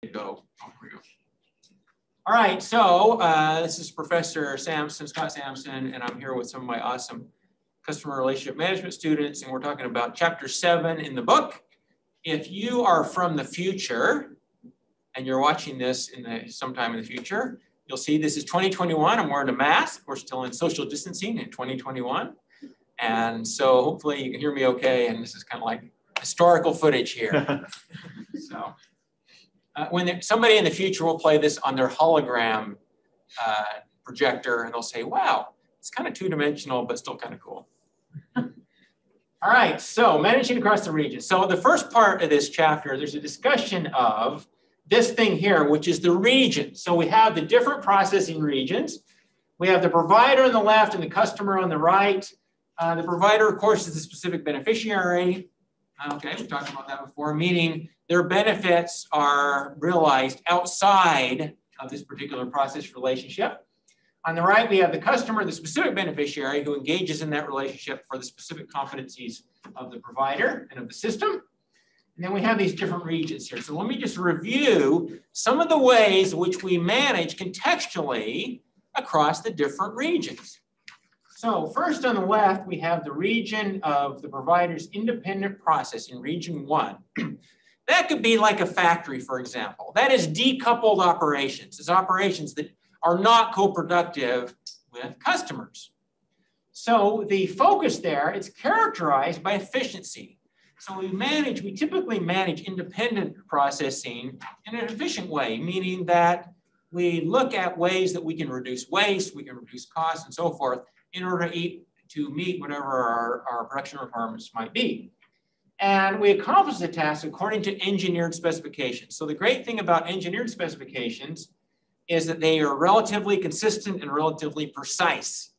Go. Oh, here we go. All right, so this is Professor Sampson, Scott Sampson, and I'm here with some of my awesome customer relationship management students, and we're talking about chapter 7 in the book. If you are from the future and you're watching this sometime in the future, you'll see this is 2021. I'm wearing a mask. We're still in social distancing in 2021. And so hopefully you can hear me okay. And this is kind of like historical footage here. So somebody in the future will play this on their hologram projector and they'll say, wow, it's kind of two-dimensional, but still kind of cool. All right, so managing across the region. So the first part of this chapter, there's a discussion of this thing here, which is the region. So we have the different processing regions. We have the provider on the left and the customer on the right. The provider, of course, is the specific beneficiary. Okay, we talked about that before, meaning their benefits are realized outside of this particular process relationship. On the right, we have the customer, the specific beneficiary, who engages in that relationship for the specific competencies of the provider and of the system. And then we have these different regions here. So let me just review some of the ways in which we manage contextually across the different regions. So first on the left, we have the region of the provider's independent processing, region 1. That could be like a factory, for example. That is decoupled operations. It's operations that are not co-productive with customers. So the focus there, it's characterized by efficiency. So we typically manage independent processing in an efficient way, meaning that we look at ways that we can reduce waste, we can reduce costs and so forth in order to meet whatever our production requirements might be. And we accomplish the task according to engineered specifications. So the great thing about engineered specifications is that they are relatively consistent and relatively precise.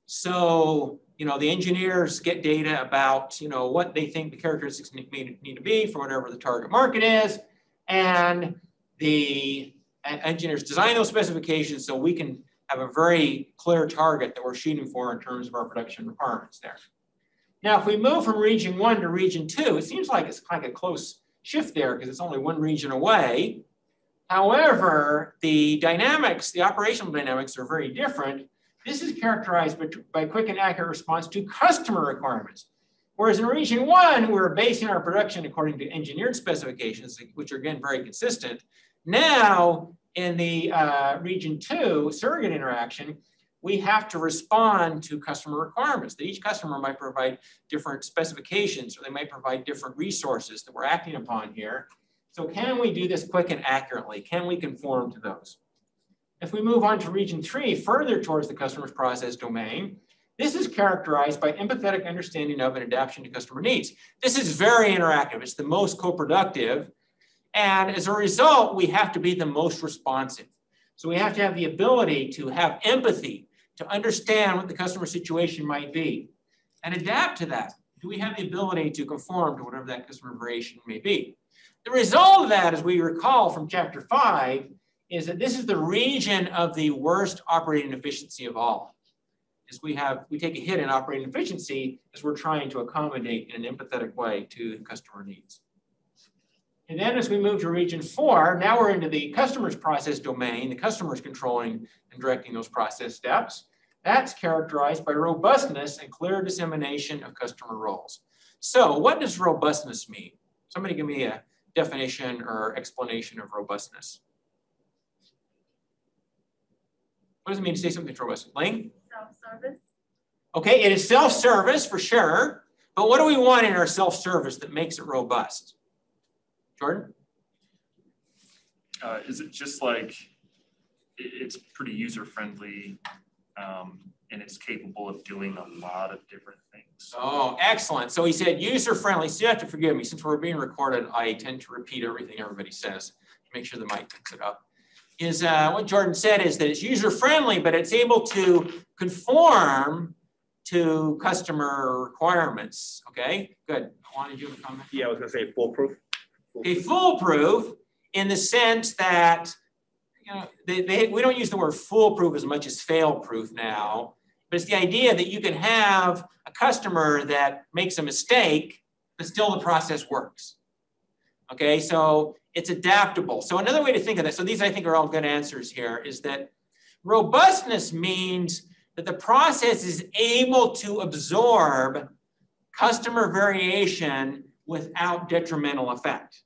So, the engineers get data about, what they think the characteristics need to be for whatever the target market is. And the engineers design those specifications so we can have a very clear target that we're shooting for in terms of our production requirements there. Now, if we move from region 1 to region 2, it seems like it's like a close shift there because it's only one region away. However, the dynamics, the operational dynamics are very different. This is characterized by quick and accurate response to customer requirements. Whereas in region 1, we're basing our production according to engineered specifications, which are again very consistent. Now, in the region 2 surrogate interaction, we have to respond to customer requirements. That each customer might provide different specifications, or they might provide different resources that we're acting upon here. So can we do this quick and accurately? Can we conform to those? If we move on to region 3, further towards the customer's process domain, this is characterized by empathetic understanding of and adaptation to customer needs. This is very interactive. It's the most co-productive. And as a result, we have to be the most responsive. So we have to have the ability to have empathy, to understand what the customer situation might be, and adapt to that. Do we have the ability to conform to whatever that customer variation may be? The result of that, as we recall from chapter 5, is that this is the region of the worst operating efficiency of all. Is we take a hit in operating efficiency as we're trying to accommodate in an empathetic way to customer needs. And then as we move to region 4, now we're into the customer's process domain. The customer's controlling and directing those process steps. That's characterized by robustness and clear dissemination of customer roles. So what does robustness mean? Somebody give me a definition or explanation of robustness. What does it mean to say something's robust? Lane? Self-service. Okay, it is self-service for sure. But what do we want in our self-service that makes it robust? Jordan? Is it just like it's pretty user-friendly and it's capable of doing a lot of different things? Oh, excellent. So he said user-friendly. So you have to forgive me. Since we're being recorded, I tend to repeat everything everybody says to make sure the mic picks it up. What Jordan said is that it's user-friendly, but it's able to conform to customer requirements. Okay, good. Wanted you to comment? Yeah, I was going to say foolproof. Okay, foolproof in the sense that, we don't use the word foolproof as much as fail-proof now, but it's the idea that you can have a customer that makes a mistake, but still the process works. Okay, so it's adaptable. So another way to think of that, so these I think are all good answers here, is that robustness means that the process is able to absorb customer variation without detrimental effect,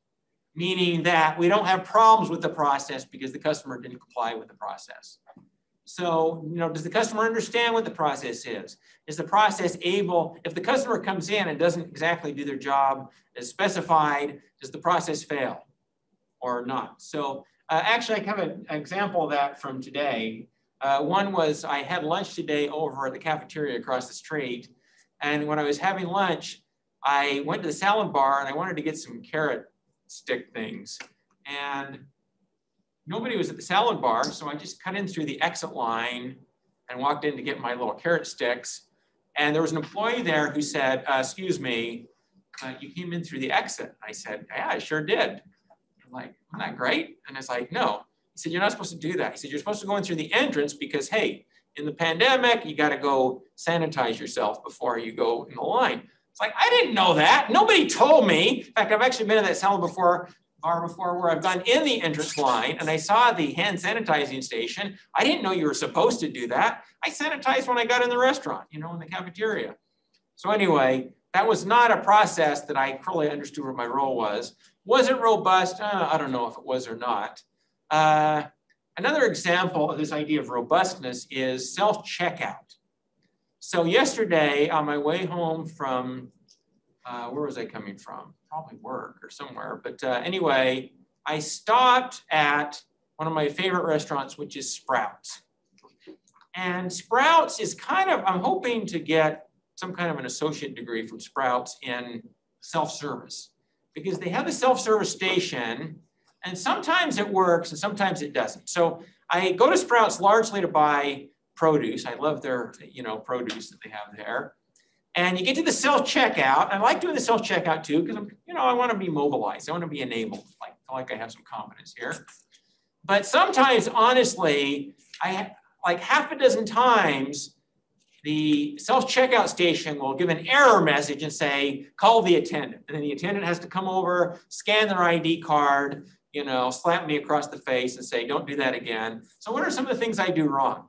meaning that we don't have problems with the process because the customer didn't comply with the process. So, does the customer understand what the process is? Is the process able, if the customer comes in and doesn't exactly do their job as specified, does the process fail or not? So actually I have an example of that from today. One was I had lunch today over at the cafeteria across the street. And when I was having lunch, I went to the salad bar and I wanted to get some carrot stick things. And nobody was at the salad bar, so I just cut in through the exit line and walked in to get my little carrot sticks. And there was an employee there who said, excuse me, you came in through the exit. I said, yeah, I sure did. I'm like, isn't that great? And it's like, no. He said, you're not supposed to do that. He said, you're supposed to go in through the entrance because, hey, in the pandemic, you got to go sanitize yourself before you go in the line. It's like, I didn't know that. Nobody told me. In fact, I've actually been in that salad bar before where I've gone in the entrance line and I saw the hand sanitizing station. I didn't know you were supposed to do that. I sanitized when I got in the restaurant, in the cafeteria. So anyway, that was not a process that I really understood what my role was. Was it robust? I don't know if it was or not. Another example of this idea of robustness is self-checkout. So yesterday on my way home from, where was I coming from? Probably work or somewhere. But anyway, I stopped at one of my favorite restaurants, which is Sprouts. And Sprouts is kind of, I'm hoping to get some kind of an associate degree from Sprouts in self-service because they have a self-service station and sometimes it works and sometimes it doesn't. So I go to Sprouts largely to buy produce. I love their, produce that they have there. And you get to the self-checkout. I like doing the self-checkout too, because I want to be mobilized. I want to be enabled. I feel like I have some confidence here. But sometimes, honestly, like half a dozen times, the self-checkout station will give an error message and say, call the attendant. And then the attendant has to come over, scan their ID card, slap me across the face and say, don't do that again. So what are some of the things I do wrong?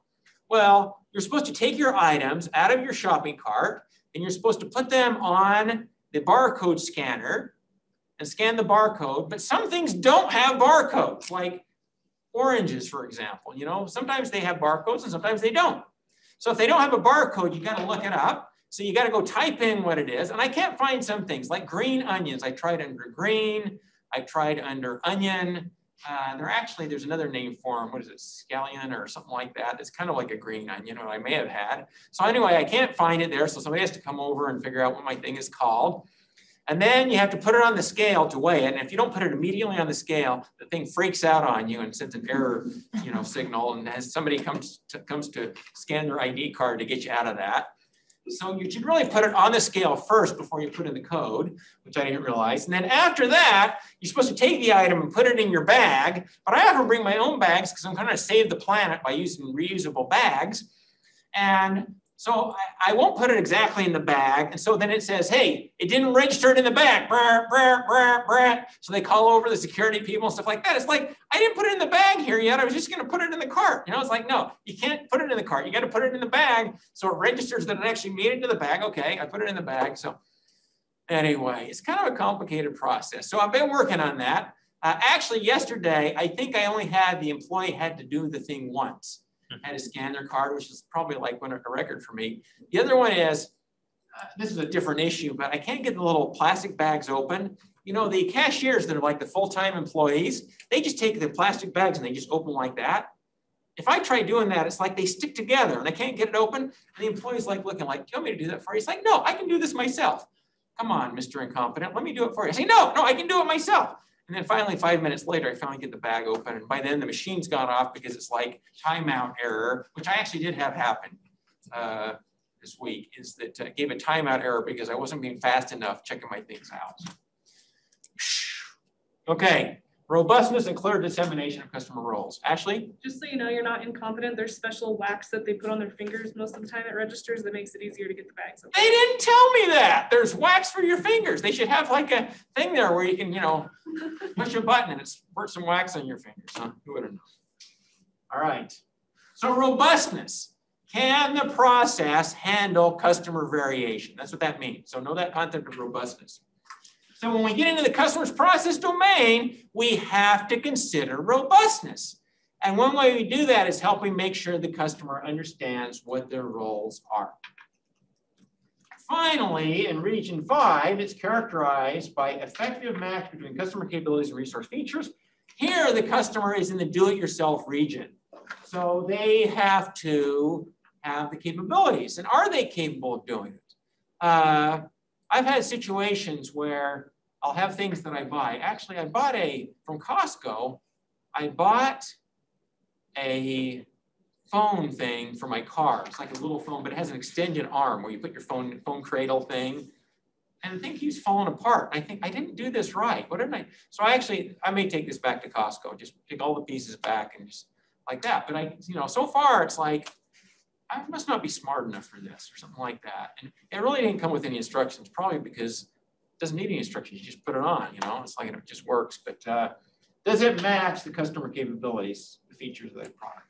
Well, you're supposed to take your items out of your shopping cart and you're supposed to put them on the barcode scanner and scan the barcode, but some things don't have barcodes, like oranges, for example. Sometimes they have barcodes and sometimes they don't. So if they don't have a barcode, you got to look it up. So you got to go type in what it is. And I can't find some things like green onions. I tried under green. I tried under onion. There's another name for them. What is it? Scallion or something like that. It's kind of like a green onion, I may have had. So anyway, I can't find it there. So somebody has to come over and figure out what my thing is called. And then you have to put it on the scale to weigh it. And if you don't put it immediately on the scale, the thing freaks out on you and sends an error, signal. And as somebody comes to scan their ID card to get you out of that. So you should really put it on the scale first before you put in the code, which I didn't realize. And then after that, you're supposed to take the item and put it in your bag. But I often bring my own bags because I'm trying to save the planet by using reusable bags. And so I won't put it exactly in the bag. And so then it says, hey, it didn't register it in the bag. Brr, brr, brr, brr. So they call over the security people and stuff like that. It's like, I didn't put it in the bag here yet. I was just going to put it in the cart. It's like, no, you can't put it in the cart. You got to put it in the bag. So it registers that it actually made it to the bag. Okay, I put it in the bag. So anyway, it's kind of a complicated process. So I've been working on that. Actually, yesterday, I think I only had the employee had to do the thing once. Had to scan their card, which is probably like a record for me. The other one is, this is a different issue, but I can't get the little plastic bags open. The cashiers that are like the full-time employees, they just take the plastic bags and they just open like that. If I try doing that, it's like they stick together and I can't get it open. And the employee's like looking like, do you want me to do that for you? It's like, no, I can do this myself. Come on, Mr. Incompetent, let me do it for you. I say, no, I can do it myself. And then finally, 5 minutes later, I finally get the bag open. And by then the machine's gone off because it's like timeout error, which I actually did have happen this week, is that I gave a timeout error because I wasn't being fast enough checking my things out. Okay, Robustness and clear dissemination of customer roles. Ashley? Just so you know, you're not incompetent. There's special wax that they put on their fingers most of the time at registers that makes it easier to get the bags. They didn't tell me that. There's wax for your fingers. They should have like a thing there where you can, push a button and it squirts some wax on your fingers. Huh? Who would have known? All right. So robustness. Can the process handle customer variation? That's what that means. So know that concept of robustness. So when we get into the customer's process domain, we have to consider robustness. And one way we do that is helping make sure the customer understands what their roles are. Finally, in region 5, it's characterized by effective match between customer capabilities and resource features. Here, the customer is in the do-it-yourself region. So they have to have the capabilities. And are they capable of doing it? I've had situations where I'll have things that I buy. Actually, I bought from Costco, I bought a phone thing for my car. It's like a little phone, but it has an extended arm where you put your phone cradle thing. And the thing keeps falling apart. I think I didn't do this right. What didn't I? So I may take this back to Costco, just take all the pieces back and just like that. But so far it's like, I must not be smart enough for this or something like that. And it really didn't come with any instructions, probably because it doesn't need any instructions. You just put it on, it's like it just works. But does it match the customer capabilities, the features of that product?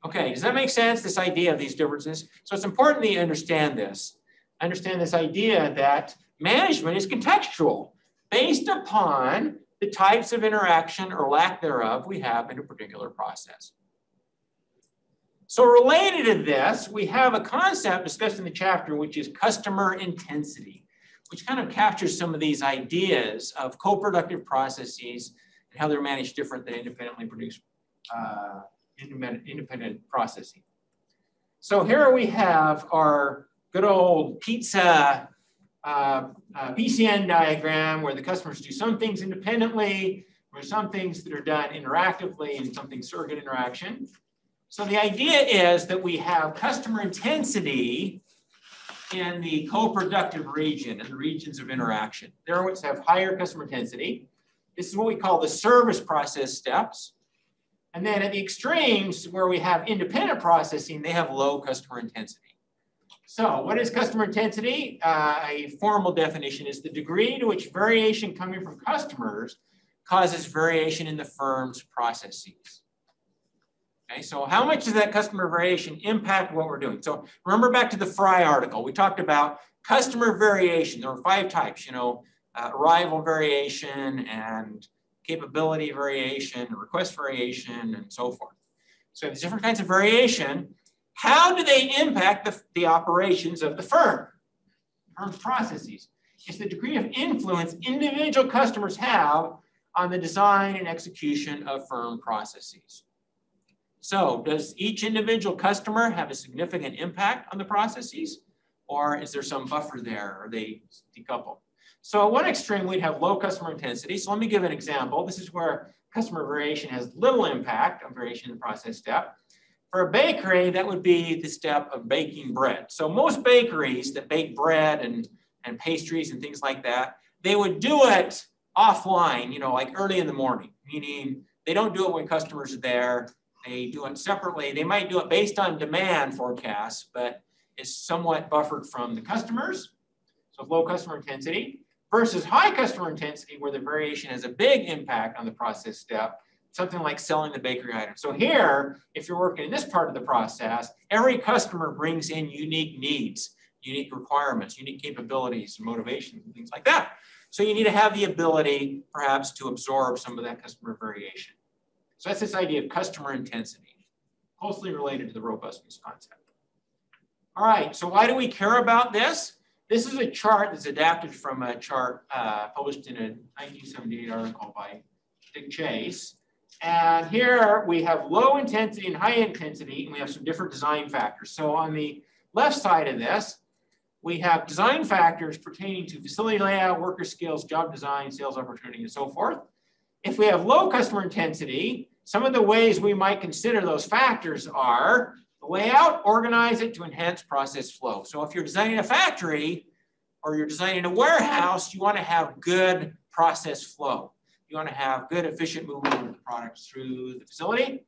Okay, does that make sense, this idea of these differences? So it's important that you understand this. Understand this idea that management is contextual based upon the types of interaction or lack thereof we have in a particular process. So related to this, we have a concept discussed in the chapter, which is customer intensity, which kind of captures some of these ideas of co-productive processes and how they're managed different than independently produced independent processing. So here we have our good old pizza PCN diagram where the customers do some things independently, or some things that are done interactively, and something surrogate interaction. So the idea is that we have customer intensity in the co-productive region and the regions of interaction. There we have higher customer intensity. This is what we call the service process steps. And then at the extremes where we have independent processing, they have low customer intensity. So what is customer intensity? A formal definition is the degree to which variation coming from customers causes variation in the firm's processes. Okay, so how much does that customer variation impact what we're doing? So remember back to the Fry article, we talked about customer variation. There were 5 types, arrival variation and capability variation, request variation, and so forth. So there's different kinds of variation. How do they impact the operations of the firm's processes? It's the degree of influence individual customers have on the design and execution of firm processes. So does each individual customer have a significant impact on the processes, or is there some buffer there? Are they decoupled? So at one extreme, we'd have low customer intensity. So let me give an example. This is where customer variation has little impact on variation in the process step. For a bakery, that would be the step of baking bread. So most bakeries that bake bread and pastries and things like that, they would do it offline, like early in the morning, meaning they don't do it when customers are there. They do it separately. They might do it based on demand forecasts, but it's somewhat buffered from the customers. So low customer intensity versus high customer intensity where the variation has a big impact on the process step, something like selling the bakery item. So here, if you're working in this part of the process, every customer brings in unique needs, unique requirements, unique capabilities, and motivations, and things like that. So you need to have the ability, perhaps, to absorb some of that customer variation. So that's this idea of customer intensity, closely related to the robustness concept. All right, so why do we care about this? This is a chart that's adapted from a chart published in a 1978 article by Dick Chase. And here we have low intensity and high intensity, and we have some different design factors. So on the left side of this, we have design factors pertaining to facility layout, worker skills, job design, sales opportunity, and so forth. If we have low customer intensity, some of the ways we might consider those factors are the layout, organize it to enhance process flow. So if you're designing a factory or you're designing a warehouse, you want to have good process flow. You want to have good, efficient movement of the products through the facility.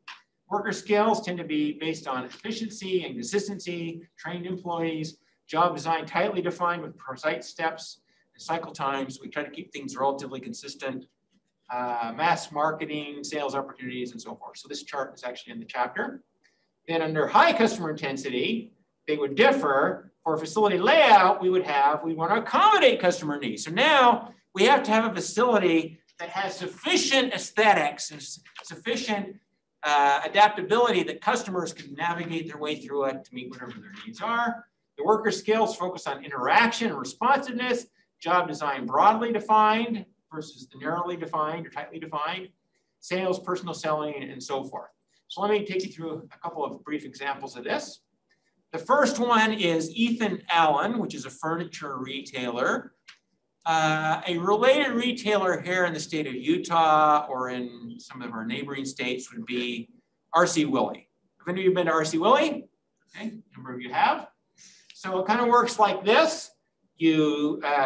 Worker skills tend to be based on efficiency and consistency, trained employees, job design tightly defined with precise steps and cycle times. We try to keep things relatively consistent. Mass marketing, sales opportunities, and so forth. So this chart is actually in the chapter. Then under high customer intensity, they would differ. For facility layout, we want to accommodate customer needs. So now we have to have a facility that has sufficient aesthetics and sufficient adaptability that customers can navigate their way through it to meet whatever their needs are. The worker skills focus on interaction and responsiveness, job design broadly defined versus the narrowly defined or tightly defined, sales, personal selling, and so forth. So let me take you through a couple of brief examples of this. The first one is Ethan Allen, which is a furniture retailer. A related retailer here in the state of Utah or in some of our neighboring states would be RC Willey. Have any of you been to RC Willey? Okay, a number of you have. So it kind of works like this.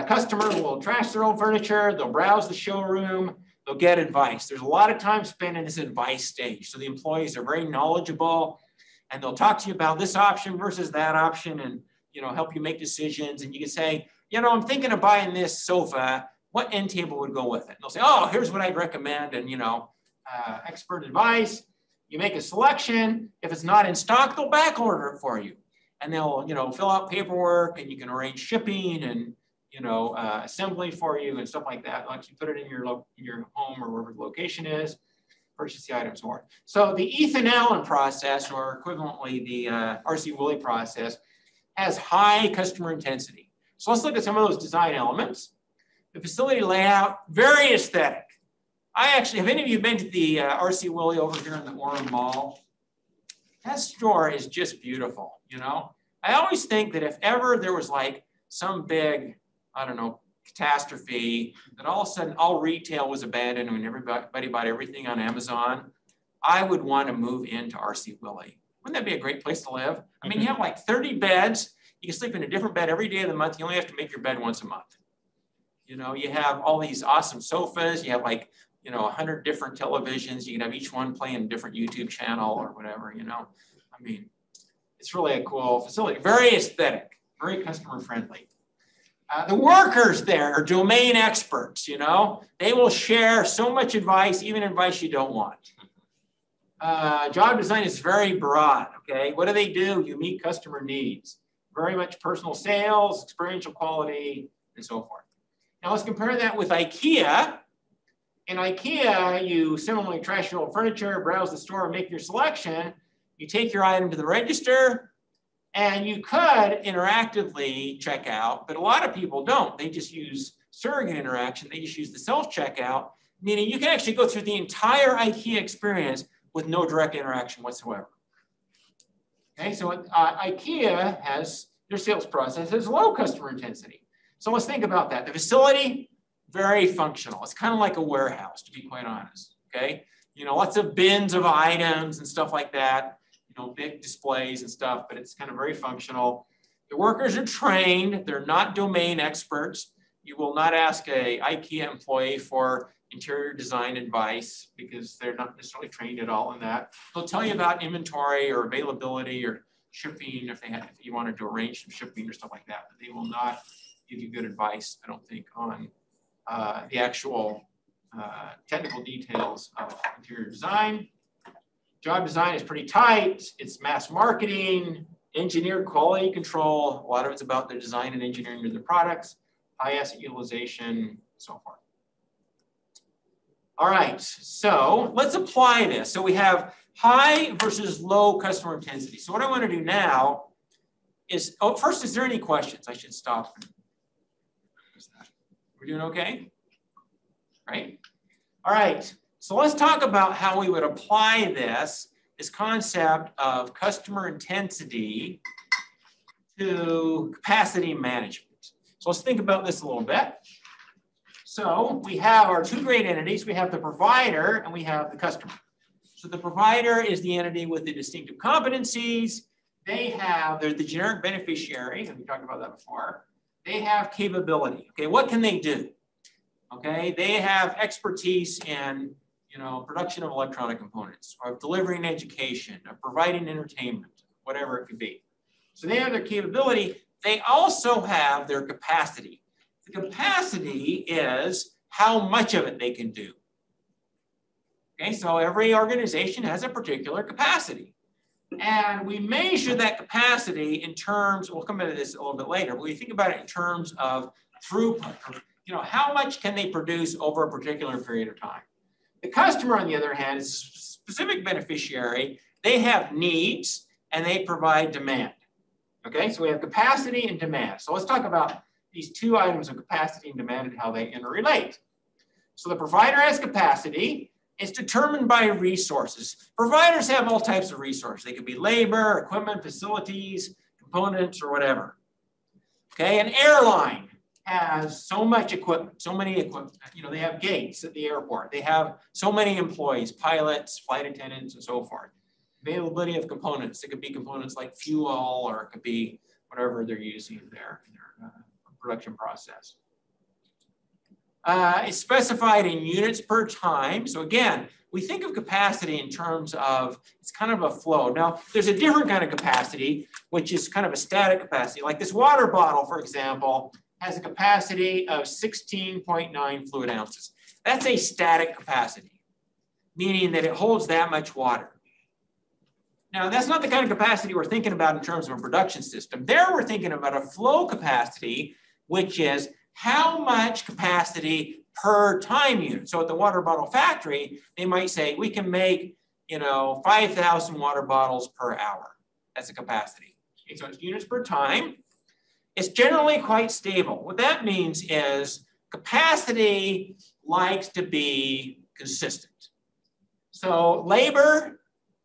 Customers will trash their own furniture, they'll browse the showroom, they'll get advice. There's a lot of time spent in this advice stage. So the employees are very knowledgeable and they'll talk to you about this option versus that option and help you make decisions. And you can say, I'm thinking of buying this sofa, what end table would go with it? And they'll say, oh, here's what I'd recommend. And expert advice, you make a selection. If it's not in stock, they'll back order it for you. And they'll, fill out paperwork and you can arrange shipping and, assembly for you and stuff like that. Once you put it in your home or wherever the location is, purchase the items more. So the Ethan Allen process, or equivalently the RC Willey process, has high customer intensity. So let's look at some of those design elements. The facility layout, very aesthetic. Have any of you been to the RC Willey over here in the Orem Mall? That store is just beautiful, I always think that if ever there was like some big, catastrophe, that all of a sudden all retail was abandoned and everybody bought everything on Amazon, I would want to move into RC Willey. Wouldn't that be a great place to live? I mean, you have like 30 beds. You can sleep in a different bed every day of the month. You only have to make your bed once a month. You have all these awesome sofas. You have like, 100 different televisions. You can have each one playing a different YouTube channel or whatever, I mean, it's really a cool facility. Very aesthetic, very customer friendly. The workers there are domain experts, They will share so much advice, even advice you don't want. Job design is very broad, okay? What do? You meet customer needs. Very much personal sales, experiential quality, and so forth. Now let's compare that with IKEA. In IKEA, you similarly trash your old furniture, browse the store, and make your selection. You take your item to the register, and you could interactively check out, but a lot of people don't. They just use surrogate interaction. They just use the self-checkout, meaning you can actually go through the entire IKEA experience with no direct interaction whatsoever. Okay, so IKEA has their sales process has low customer intensity. So let's think about that. The facility, very functional. It's kind of like a warehouse, to be quite honest. Okay, lots of bins of items and stuff like that. Big displays and stuff, but it's kind of very functional. The workers are trained. They're not domain experts. You will not ask a IKEA employee for interior design advice because they're not necessarily trained at all in that. They'll tell you about inventory or availability or shipping if you wanted to arrange some shipping or stuff like that, but they will not give you good advice, I don't think, on the actual technical details of interior design. Job design is pretty tight. It's mass marketing, engineered quality control. A lot of it's about the design and engineering of the products, high asset utilization, and so forth. All right, so let's apply this. So we have high versus low customer intensity. So what I want to do now is, first, is there any questions? I should stop. We're doing okay? Right? All right. So let's talk about how we would apply this concept of customer intensity to capacity management. So let's think about this a little bit. So we have our two great entities. We have the provider and we have the customer. So the provider is the entity with the distinctive competencies. They're the generic beneficiary, and we talked about that before. They have capability. Okay, what can they do? Okay, they have expertise in, you know, production of electronic components, or of delivering education, of providing entertainment, whatever it could be. So they have their capability. They also have their capacity. The capacity is how much of it they can do. Okay, so every organization has a particular capacity. And we measure that capacity in terms, we'll come into this a little bit later, but we think about it in terms of throughput. You know, how much can they produce over a particular period of time? The customer, on the other hand, is a specific beneficiary. They have needs and they provide demand. Okay, so we have capacity and demand. So let's talk about these two items of capacity and demand and how they interrelate. So the provider has capacity. It's determined by resources. Providers have all types of resources. They could be labor, equipment, facilities, components, or whatever. Okay, an airline has so much equipment, so many equipment. You know, they have gates at the airport. They have so many employees, pilots, flight attendants, and so forth. Availability of components. It could be components like fuel, or it could be whatever they're using in their production process. It's specified in units per time. So again, we think of capacity in terms of, it's kind of a flow. Now, there's a different kind of capacity, which is kind of a static capacity. Like this water bottle, for example, has a capacity of 16.9 fluid ounces. That's a static capacity, meaning that it holds that much water. Now, that's not the kind of capacity we're thinking about in terms of a production system. There, we're thinking about a flow capacity, which is how much capacity per time unit. So at the water bottle factory, they might say, we can make, you know, 5,000 water bottles per hour. That's a capacity. Okay, so it's units per time. It's generally quite stable. What that means is capacity likes to be consistent. So labor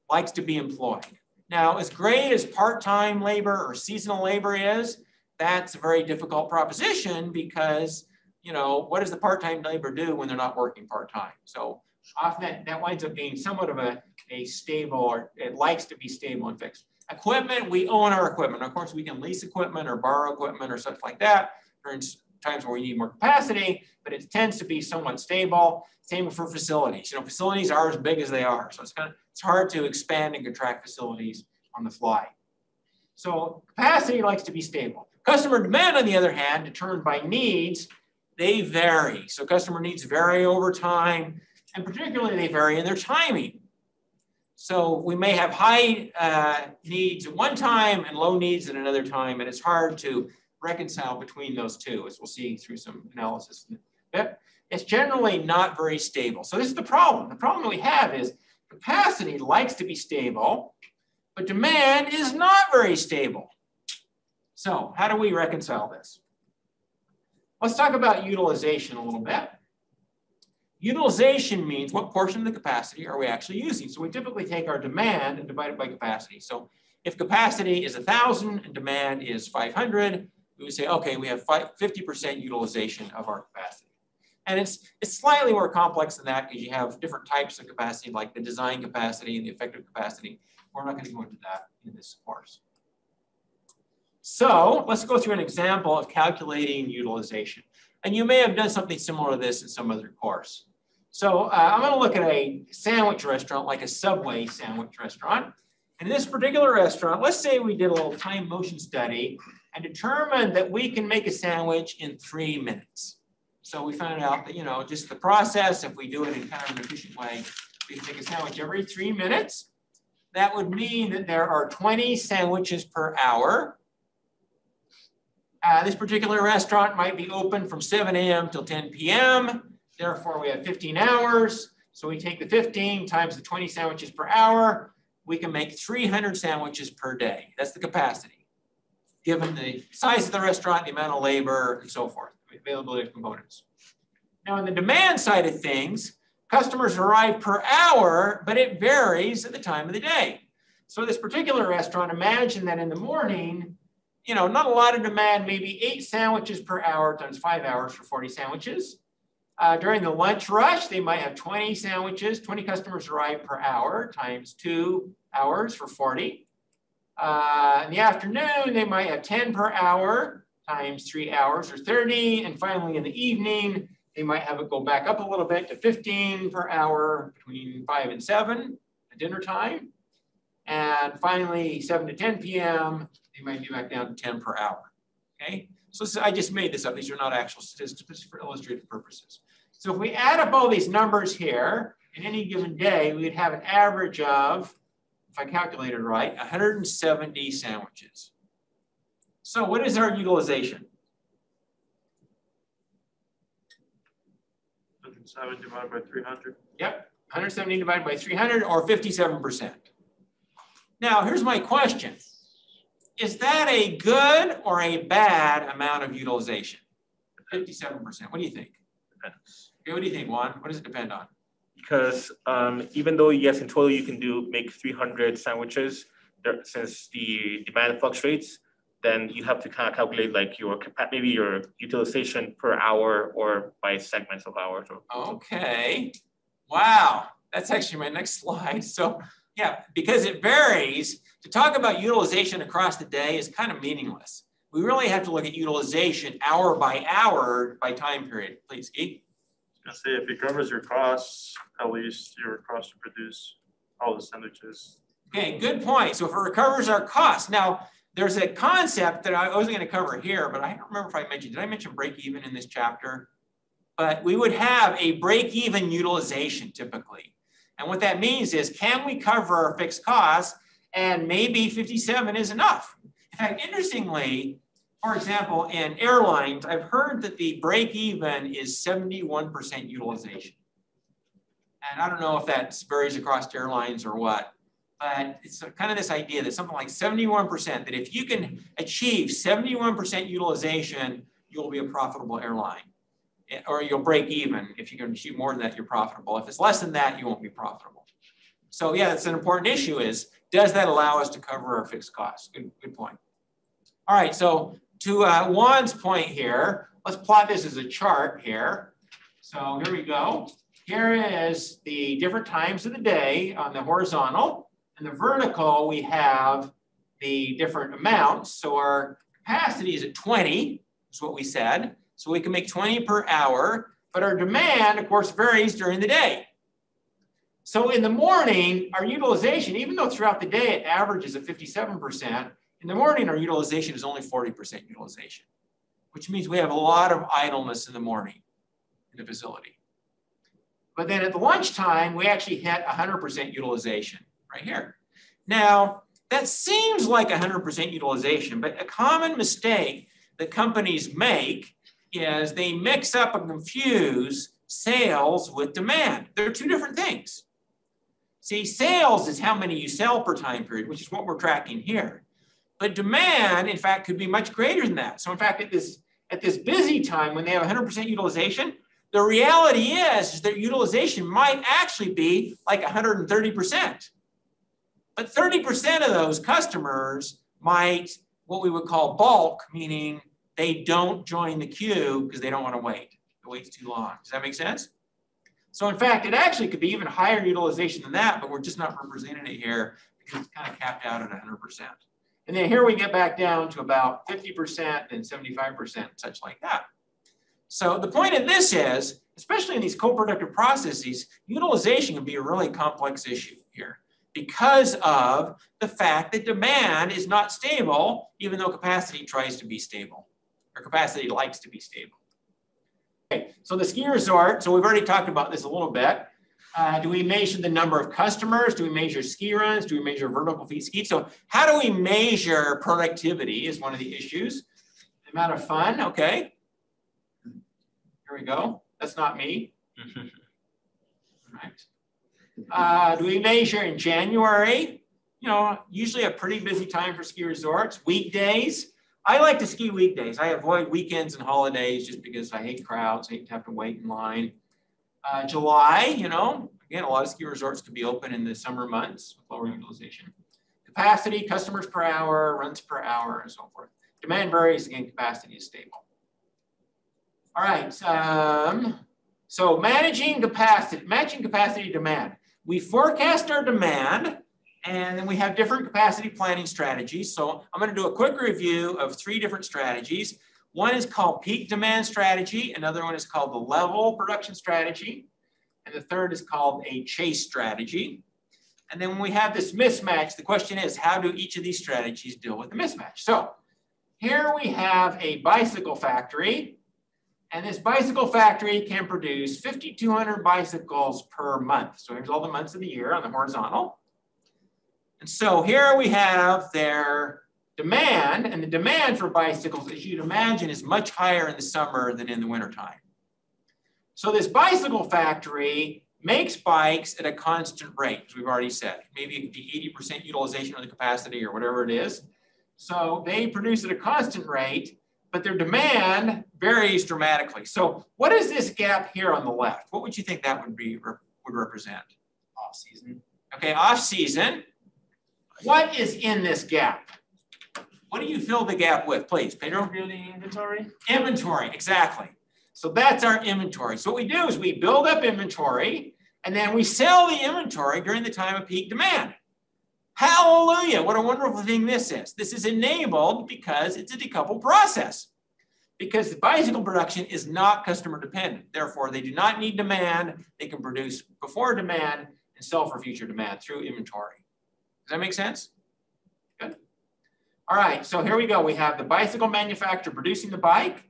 likes to be employed. Now, as great as part-time labor or seasonal labor is, that's a very difficult proposition because, you know, what does the part-time labor do when they're not working part-time? So often that winds up being somewhat of a stable, or it likes to be stable and fixed. Equipment, we own our equipment. Of course, we can lease equipment or borrow equipment or such like that during times where we need more capacity, but it tends to be somewhat stable. Same for facilities. You know, facilities are as big as they are. So it's hard to expand and contract facilities on the fly. So capacity likes to be stable. Customer demand, on the other hand, determined by needs, they vary. So customer needs vary over time, and particularly they vary in their timing. So we may have high needs at one time and low needs at another time, and it's hard to reconcile between those two, as we'll see through some analysis. It's generally not very stable. So this is the problem. The problem that we have is capacity likes to be stable, but demand is not very stable. So how do we reconcile this? Let's talk about utilization a little bit. Utilization means what portion of the capacity are we actually using? So we typically take our demand and divide it by capacity. So if capacity is 1,000 and demand is 500, we would say, okay, we have 50% utilization of our capacity. And it's slightly more complex than that because you have different types of capacity, like the design capacity and the effective capacity. We're not going to go into that in this course. So let's go through an example of calculating utilization. And you may have done something similar to this in some other course. So I'm going to look at a sandwich restaurant, like a Subway sandwich restaurant. And in this particular restaurant, let's say we did a little time motion study and determined that we can make a sandwich in 3 minutes. So we found out that, you know, just the process, if we do it in kind of an efficient way, we can make a sandwich every 3 minutes. That would mean that there are 20 sandwiches per hour. This particular restaurant might be open from 7 a.m. till 10 p.m. Therefore, we have 15 hours. So we take the 15 times the 20 sandwiches per hour. We can make 300 sandwiches per day. That's the capacity, given the size of the restaurant, the amount of labor, and so forth, the availability of components. Now, on the demand side of things, customers arrive per hour, but it varies at the time of the day. So this particular restaurant, imagine that in the morning, you know, not a lot of demand, maybe 8 sandwiches per hour times 5 hours for 40 sandwiches. During the lunch rush, they might have 20 sandwiches, 20 customers arrive per hour times 2 hours for 40. In the afternoon, they might have 10 per hour times 3 hours or 30. And finally, in the evening, They might have it go back up a little bit to 15 per hour between 5 and 7 at dinner time. And finally, 7 to 10 p.m., they might be back down to 10 per hour. Okay, so I just made this up. These are not actual statistics, but for illustrative purposes. So if we add up all these numbers here, in any given day, we'd have an average of, if I calculated right, 170 sandwiches. So what is our utilization? 107 divided by 300. Yep, 170 divided by 300, or 57%. Now, here's my question. Is that a good or a bad amount of utilization? 57%. What do you think? Depends. Okay, what do you think, Juan? What does it depend on? Because even though, yes, in total you can make 300 sandwiches, since the demand fluctuates, then you have to kind of calculate like maybe your utilization per hour or by segments of hours. Okay. Wow. That's actually my next slide. So yeah, because it varies, to talk about utilization across the day is kind of meaningless. We really have to look at utilization hour by time period. Please, Geek. I say if it covers your costs, at least your cost to produce all the sandwiches. Okay, good point. So if it recovers our costs. Now, there's a concept that I wasn't going to cover here, but I don't remember if I mentioned, did I mention break even in this chapter? But we would have a break even utilization typically. And what that means is, can we cover our fixed costs? And maybe 57 is enough. In fact, interestingly, for example, in airlines, I've heard that the break even is 71% utilization. And I don't know if that varies across airlines or what, but it's kind of this idea that something like 71%, that if you can achieve 71% utilization, you'll be a profitable airline. Or you'll break even. If you can achieve more than that, you're profitable. If it's less than that, you won't be profitable. So yeah, that's an important issue is, does that allow us to cover our fixed costs? Good point. All right, so to Juan's point here, let's plot this as a chart here. So here we go. Here is the different times of the day on the horizontal. And the vertical, we have the different amounts. So our capacity is at 20, is what we said. So we can make 20 per hour, but our demand, of course, varies during the day. So in the morning, our utilization, even though throughout the day it averages at 57%, in the morning, our utilization is only 40% utilization, which means we have a lot of idleness in the morning in the facility. But then at the lunchtime, we actually hit 100% utilization right here. Now, that seems like 100% utilization, but a common mistake that companies make is they mix up and confuse sales with demand. They're two different things. See, sales is how many you sell per time period, which is what we're tracking here. But demand, in fact, could be much greater than that. So in fact, at this busy time when they have 100% utilization, the reality is their utilization might actually be like 130%. But 30% of those customers might, what we would call bulk, meaning they don't join the queue because they don't want to wait. The wait's too long. Does that make sense? So in fact, it actually could be even higher utilization than that, but we're just not representing it here because it's kind of capped out at 100%. And then here we get back down to about 50% and 75%, such like that. So the point of this is, especially in these co-productive processes, utilization can be a really complex issue here because of the fact that demand is not stable, even though capacity tries to be stable, or capacity likes to be stable. Okay, so the ski resort, so we've already talked about this a little bit. Do we measure the number of customers? Do we measure ski runs? Do we measure vertical feet skied? So how do we measure productivity is one of the issues. The amount of fun, okay. Here we go. That's not me. All right. Do we measure in January? You know, usually a pretty busy time for ski resorts. Weekdays. I like to ski weekdays. I avoid weekends and holidays just because I hate crowds, I hate to have to wait in line. July, you know, again, a lot of ski resorts could be open in the summer months with lower utilization. Capacity, customers per hour, runs per hour, and so forth. Demand varies, again, capacity is stable. All right, so managing capacity demand. We forecast our demand, and then we have different capacity planning strategies. So I'm going to do a quick review of 3 different strategies. One is called peak demand strategy. Another one is called the level production strategy. And the third is called a chase strategy. And then when we have this mismatch, the question is, how do each of these strategies deal with the mismatch? So here we have a bicycle factory. And this bicycle factory can produce 5,200 bicycles per month. So here's all the months of the year on the horizontal. And so here we have their demand, and the demand for bicycles, as you'd imagine, is much higher in the summer than in the wintertime. So this bicycle factory makes bikes at a constant rate, as we've already said. Maybe it could be 80% utilization of the capacity or whatever it is. So they produce at a constant rate, but their demand varies dramatically. So what is this gap here on the left? What would you think that would represent? Off season. Okay, off season. What is in this gap? What do you fill the gap with, please, Pedro? Building inventory. Inventory, exactly. So that's our inventory. So what we do is we build up inventory and then we sell the inventory during the time of peak demand. Hallelujah, what a wonderful thing this is. This is enabled because it's a decoupled process. Because the bicycle production is not customer dependent. Therefore, they do not need demand. They can produce before demand and sell for future demand through inventory. Does that make sense? Good. All right, so here we go. We have the bicycle manufacturer producing the bike.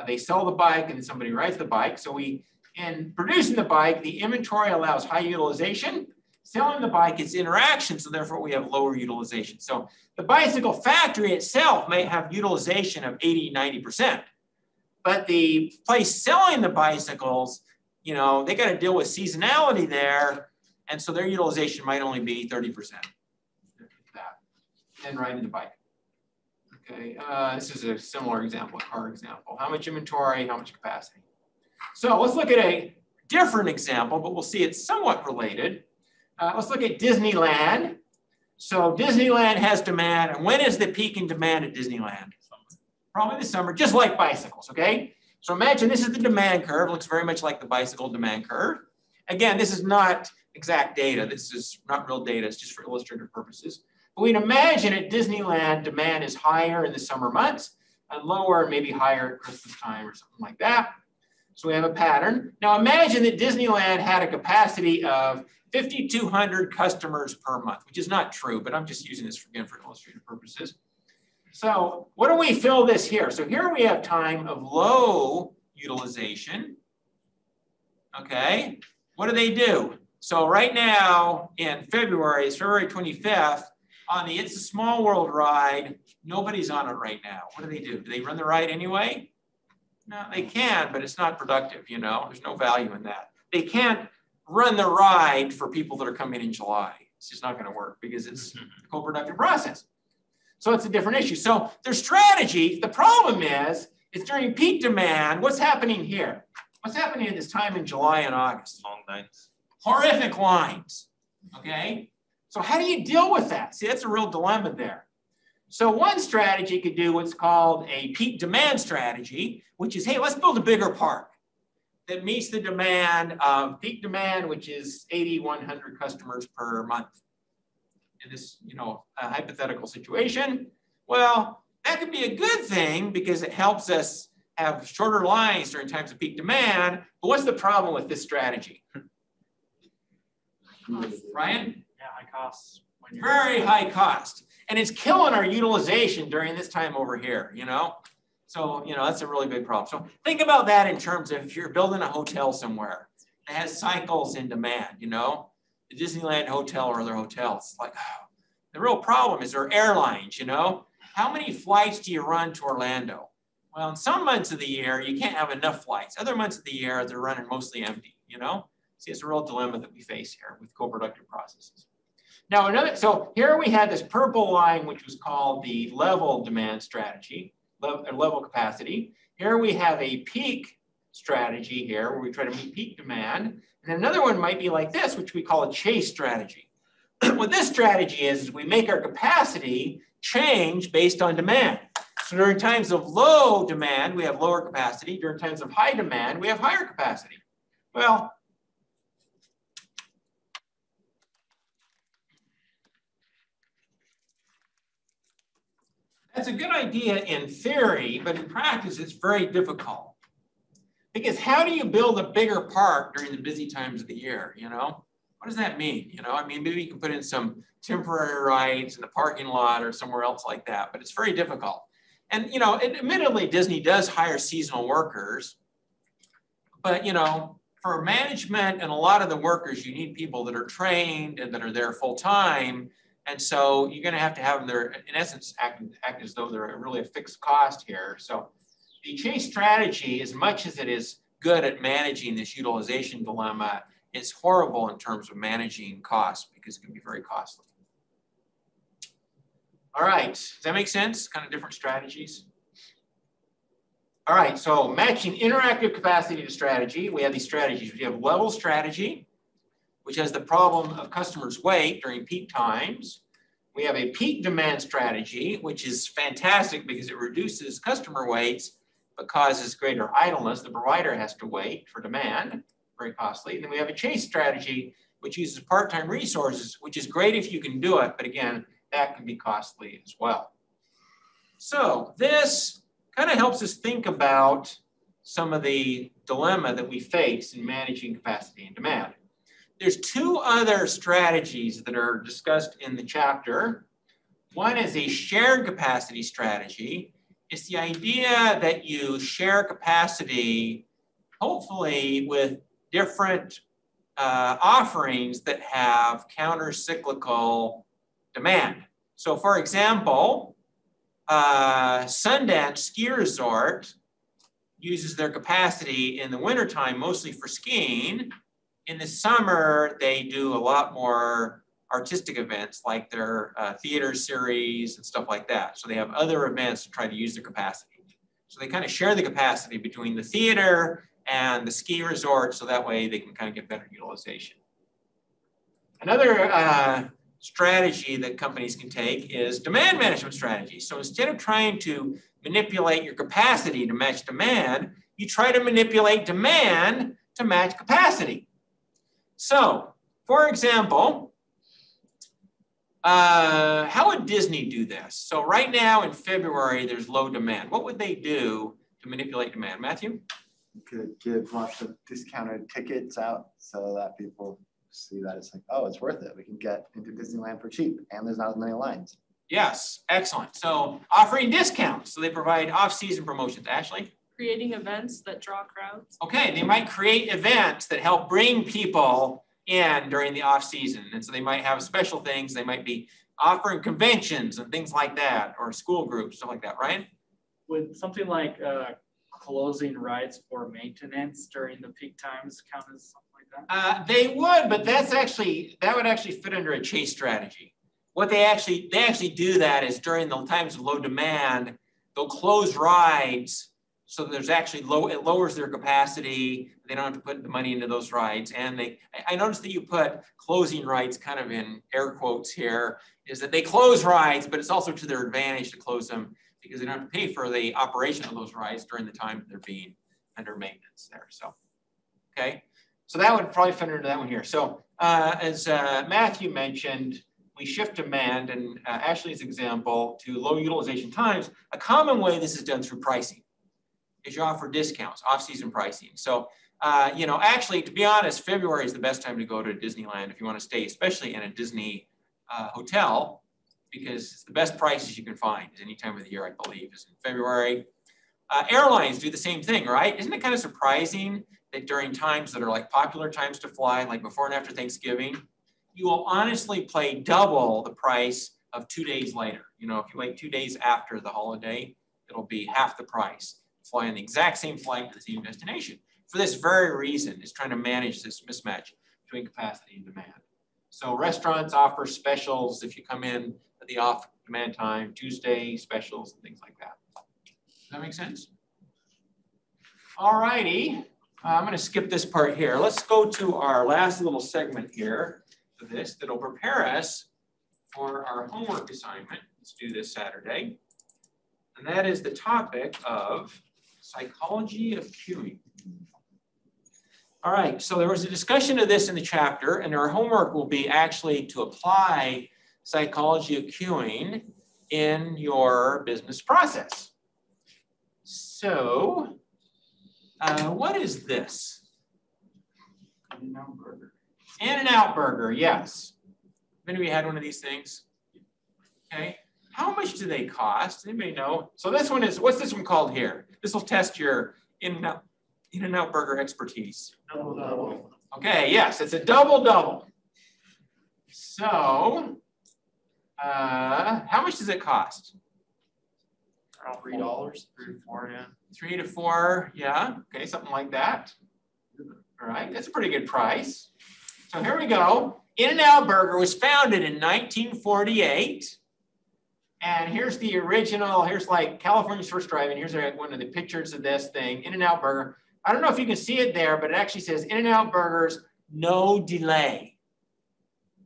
They sell the bike and then somebody rides the bike. So in producing the bike, the inventory allows high utilization. Selling the bike is interaction, so therefore we have lower utilization. So the bicycle factory itself may have utilization of 80, 90%. But the place selling the bicycles, you know, they got to deal with seasonality there. And so their utilization might only be 30%. And riding the bike. Okay, this is a similar example, a car example. How much inventory, how much capacity? So let's look at a different example, but we'll see it's somewhat related. Let's look at Disneyland. So Disneyland has demand, and when is the peak in demand at Disneyland? Probably the summer, just like bicycles, okay? So imagine this is the demand curve, looks very much like the bicycle demand curve. Again, this is not exact data, this is not real data, it's just for illustrative purposes. But we'd imagine at Disneyland, demand is higher in the summer months and lower, maybe higher at Christmas time or something like that. So we have a pattern. Now imagine that Disneyland had a capacity of 5,200 customers per month, which is not true, but I'm just using this again for illustrative purposes. So what do we fill this here? So here we have time of low utilization. Okay, what do they do? So right now in February, it's February 25th, on the It's a Small World ride, nobody's on it right now. What do? Do they run the ride anyway? No, they can, but it's not productive, you know, there's no value in that. They can't run the ride for people that are coming in July. It's just not gonna work because it's a co-productive process. So it's a different issue. So their strategy, the problem is during peak demand, what's happening here? What's happening at this time in July and August? Long lines. Horrific lines, okay? So how do you deal with that? See, that's a real dilemma there. So one strategy could do what's called a peak demand strategy, which is, hey, let's build a bigger park that meets the demand of peak demand, which is 80, 100 customers per month. In this, you know, hypothetical situation, well, that could be a good thing because it helps us have shorter lines during times of peak demand. But what's the problem with this strategy? Ryan? Yeah, high costs. Very high cost. And it's killing our utilization during this time over here, you know? So, you know, that's a really big problem. So think about that in terms of if you're building a hotel somewhere that has cycles in demand, you know? The Disneyland hotel or other hotels, like, oh, the real problem is there airlines, you know? How many flights do you run to Orlando? Well, in some months of the year, you can't have enough flights. Other months of the year, they're running mostly empty, you know? See, it's a real dilemma that we face here with co-productive processes. Now, so here we had this purple line, which was called the level demand strategy, level capacity. Here we have a peak strategy here where we try to meet peak demand. And then another one might be like this, which we call a chase strategy. What this strategy is we make our capacity change based on demand. So during times of low demand, we have lower capacity. During times of high demand, we have higher capacity. Well, That's a good idea in theory, but in practice, it's very difficult. Because how do you build a bigger park during the busy times of the year, you know? What does that mean? You know, I mean, maybe you can put in some temporary rides in the parking lot or somewhere else like that, but it's very difficult. And, you know, admittedly, Disney does hire seasonal workers, but, you know, for management and a lot of the workers, you need people that are trained and that are there full time. And so you're going to have them there, in essence, act as though they're really a fixed cost here. So the chase strategy, as much as it is good at managing this utilization dilemma, is horrible in terms of managing costs because it can be very costly. All right, does that make sense? Kind of different strategies. All right, so matching interactive capacity to strategy. We have these strategies. We have level strategy, which has the problem of customers wait during peak times. We have a peak demand strategy, which is fantastic because it reduces customer waits, but causes greater idleness. The provider has to wait for demand, very costly. And then we have a chase strategy, which uses part-time resources, which is great if you can do it, but again, that can be costly as well. So this kind of helps us think about some of the dilemma that we face in managing capacity and demand. There's two other strategies that are discussed in the chapter. One is a shared capacity strategy. It's the idea that you share capacity, hopefully with different offerings that have counter-cyclical demand. So for example, Sundance Ski Resort uses their capacity in the wintertime mostly for skiing. In the summer, they do a lot more artistic events like their theater series and stuff like that. So they have other events to try to use their capacity. So they kind of share the capacity between the theater and the ski resort, so that way they can kind of get better utilization. Another strategy that companies can take is demand management strategy. So instead of trying to manipulate your capacity to match demand, you try to manipulate demand to match capacity. So, for example, how would Disney do this? So right now in February, there's low demand. What would they do to manipulate demand? Matthew? You could give lots of discounted tickets out so that people see that it's like, oh, it's worth it. We can get into Disneyland for cheap and there's not as many lines. Yes, excellent. So offering discounts. So they provide off-season promotions. Ashley? Creating events that draw crowds. Okay, they might create events that help bring people in during the off-season. And so they might have special things. They might be offering conventions and things like that, or school groups, stuff like that. Ryan? Would something like closing rides for maintenance during the peak times count as something like that? They would, but that would actually fit under a chase strategy. What they actually do that is during the times of low demand, they'll close rides so there's actually it lowers their capacity. They don't have to put the money into those rides. And I noticed that you put closing rides kind of in air quotes here, is that they close rides, but it's also to their advantage to close them because they don't have to pay for the operation of those rides during the time that they're being under maintenance there. So, okay. So that would probably fit into that one here. So as Matthew mentioned, we shift demand, and Ashley's example, to low utilization times. A common way this is done through pricing is you offer discounts, off-season pricing. So, you know, actually, to be honest, February is the best time to go to Disneyland if you want to stay, especially in a Disney hotel, because it's the best prices you can find any time of the year, I believe, is in February. Airlines do the same thing, right? Isn't it kind of surprising that during times that are like popular times to fly, like before and after Thanksgiving, you will honestly pay double the price of 2 days later. You know, if you wait 2 days after the holiday, it'll be half the price. Fly on the exact same flight to the same destination. For this very reason, is trying to manage this mismatch between capacity and demand. So restaurants offer specials if you come in at the off demand time, Tuesday specials and things like that. Does that make sense? All righty, I'm going to skip this part here. Let's go to our last little segment here for this that'll prepare us for our homework assignment. Let's do this Saturday. And that is the topic of psychology of queuing. All right, so there was a discussion of this in the chapter, and our homework will be actually to apply psychology of queuing in your business process. So what is this? In-N-Out Burger. In-N-Out Burger, yes. Have any of you had one of these things? Okay. How much do they cost? Anybody know? So this one is, what's this one called here? This will test your In-N-Out Burger expertise. Double. Okay, yes, it's a double-double. So, how much does it cost? $3, 3 to 4, yeah. 3 to 4, yeah, okay, something like that. All right, that's a pretty good price. So here we go. In-N-Out Burger was founded in 1948. And here's the original, here's like California's first drive-in. Here's one of the pictures of this thing, In-N-Out Burger. I don't know if you can see it there, but it actually says In-N-Out Burgers, no delay.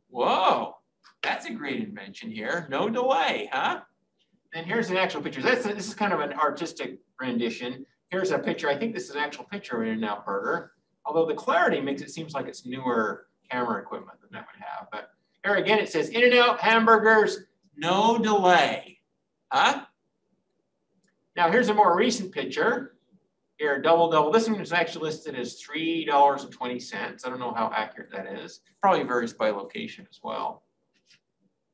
Whoa, that's a great invention here. No delay, huh? And here's an actual picture. This is kind of an artistic rendition. Here's a picture. I think this is an actual picture of In-N-Out Burger, although the clarity makes it seem like it's newer camera equipment than that would have. But here again, it says In-N-Out hamburgers, no delay, huh? Now here's a more recent picture. Here, double-double. This one is actually listed as $3.20. I don't know how accurate that is. Probably varies by location as well.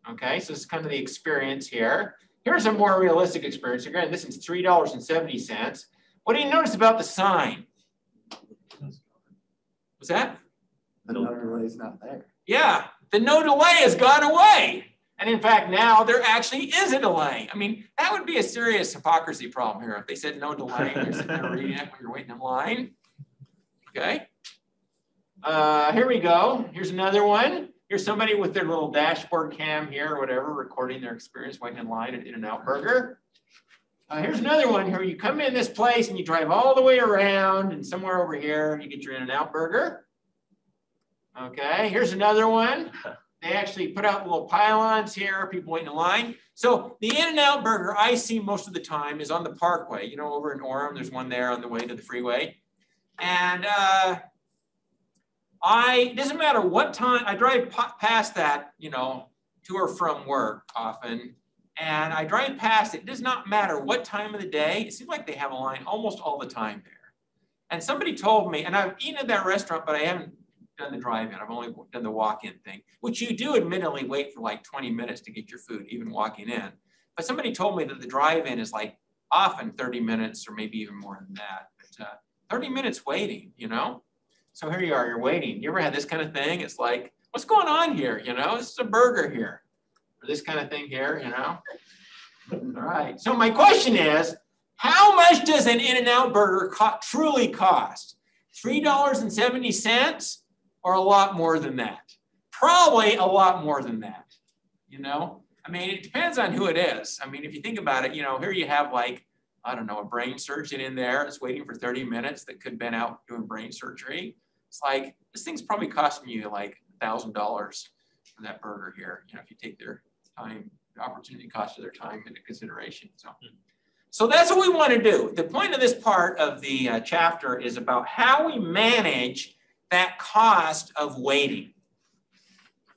Okay, so this is kind of the experience here. Here's a more realistic experience. Again, this is $3.70. What do you notice about the sign? What's that? The no delay is not there. Yeah, the no delay has gone away. And in fact, now there actually is a delay. I mean, that would be a serious hypocrisy problem here if they said no delay and you're sitting there reading it when you're waiting in line. Okay. Here we go. Here's another one. Here's somebody with their little dashboard cam here or whatever, recording their experience waiting in line at In-N-Out Burger. Here's another one here. You come in this place and you drive all the way around and somewhere over here, you get your In-N-Out Burger. Okay, here's another one. They actually put out little pylons here, people waiting in line. So the In-N-Out Burger I see most of the time is on the Parkway. You know, over in Orem, there's one there on the way to the freeway. And it doesn't matter what time, I drive past that, you know, to or from work often. And I drive past it does not matter what time of the day. It seems like they have a line almost all the time there. And somebody told me, and I've eaten at that restaurant, but I haven't done the drive-in. I've only done the walk-in thing, which you do admittedly wait for like 20 minutes to get your food, even walking in. But somebody told me that the drive-in is like often 30 minutes or maybe even more than that. But 30 minutes waiting, you know? So here you are, you're waiting. You ever had this kind of thing? It's like, what's going on here? You know, this is a burger here. Or this kind of thing here, you know? All right, so my question is, how much does an In-N-Out Burger truly cost? $3.70 or a lot more than that? Probably a lot more than that, you know? I mean, it depends on who it is. I mean, if you think about it, you know, here you have like, I don't know, a brain surgeon in there that's waiting for 30 minutes that could have been out doing brain surgery. It's like, this thing's probably costing you like $1,000 for that burger here, you know, if you take their time, the opportunity cost of their time into consideration. So that's what we want to do. The point of this part of the chapter is about how we manage that cost of waiting.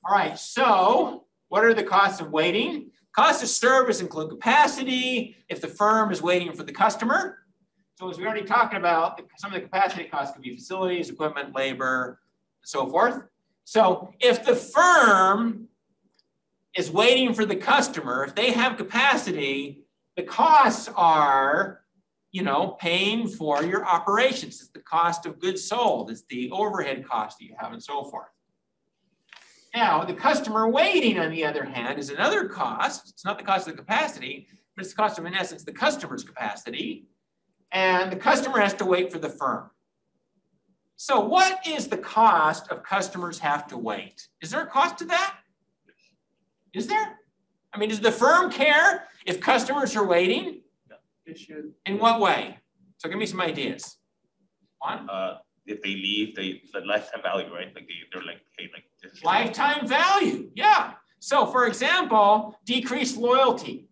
All right, so what are the costs of waiting? Cost of service include capacity, if the firm is waiting for the customer. So as we already talked about, some of the capacity costs could be facilities, equipment, labor, and so forth. So if the firm is waiting for the customer, if they have capacity, the costs are, you know, paying for your operations. It's the cost of goods sold. It's the overhead cost that you have and so forth. Now, the customer waiting, on the other hand, is another cost. It's not the cost of the capacity, but it's the cost of, in essence, the customer's capacity. And the customer has to wait for the firm. So what is the cost of customers have to wait? Is there a cost to that? Is there? I mean, does the firm care if customers are waiting? No. It should. In what way? So give me some ideas. One? If they leave, the lifetime value, right? Like they're like, hey, like this is lifetime value, yeah. So for example, decreased loyalty,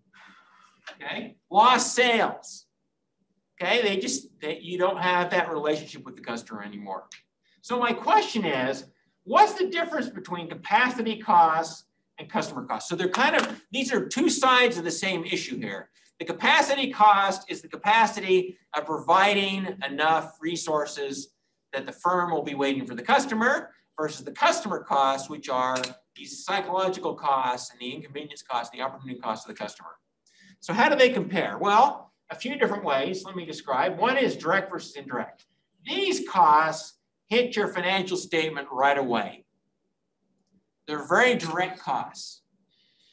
okay? Lost sales, okay? You don't have that relationship with the customer anymore. So my question is, what's the difference between capacity costs and customer cost. So they're kind of, these are two sides of the same issue here. The capacity cost is the capacity of providing enough resources that the firm will be waiting for the customer, versus the customer costs, which are these psychological costs and the inconvenience costs and the opportunity costs of the customer. So how do they compare? Well, a few different ways. Let me describe. One is direct versus indirect. These costs hit your financial statement right away. They're very direct costs,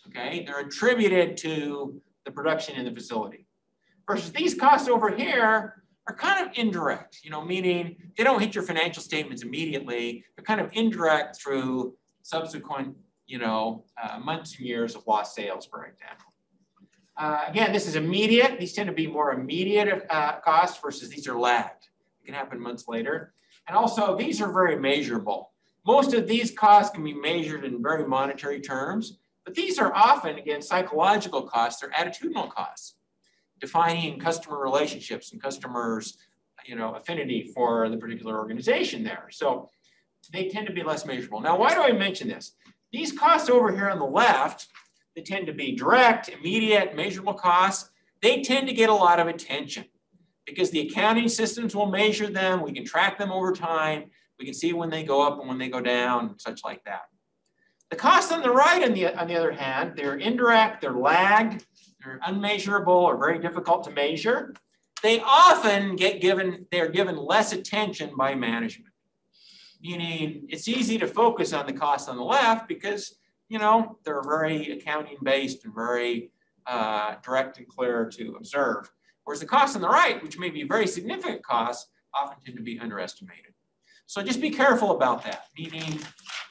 okay? They're attributed to the production in the facility. Versus these costs over here are kind of indirect, meaning they don't hit your financial statements immediately. They're kind of indirect through subsequent, months and years of lost sales, for example. Again, this is immediate. These tend to be more immediate costs versus these are lagged. It can happen months later. And also, these are very measurable. Most of these costs can be measured in very monetary terms, but these are often, again, psychological costs. They're attitudinal costs, defining customer relationships and customers, affinity for the particular organization there. So they tend to be less measurable. Now, why do I mention this? These costs over here on the left, they tend to be direct, immediate, measurable costs. They tend to get a lot of attention because the accounting systems will measure them. We can track them over time. We can see when they go up and when they go down, such like that. The costs on the right, on the other hand, they're indirect, they're lagged, they're unmeasurable or very difficult to measure. They often they're given less attention by management, meaning it's easy to focus on the costs on the left because they're very accounting based and very direct and clear to observe. Whereas the costs on the right, which may be very significant costs, often tend to be underestimated. So just be careful about that, meaning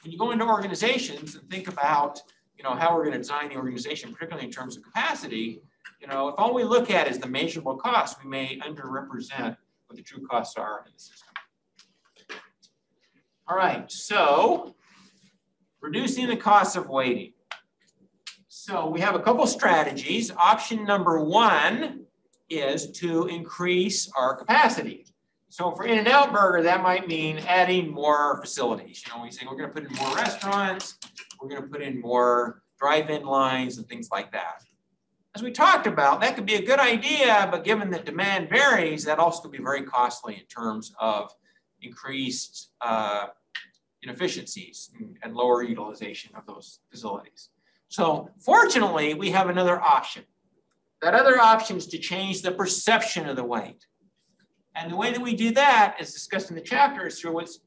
when you go into organizations and think about how we're going to design the organization, particularly in terms of capacity, if all we look at is the measurable costs, we may underrepresent what the true costs are in the system. All right, so reducing the cost of waiting. So we have a couple strategies. Option number one is to increase our capacity. So for In-N-Out Burger, that might mean adding more facilities. We say we're going to put in more restaurants, we're going to put in more drive-in lines and things like that. As we talked about, that could be a good idea, but given that demand varies, that also could be very costly in terms of increased inefficiencies and lower utilization of those facilities. So fortunately, we have another option. That other option is to change the perception of the wait. And the way that we do that, as discussed in the chapter, is through what's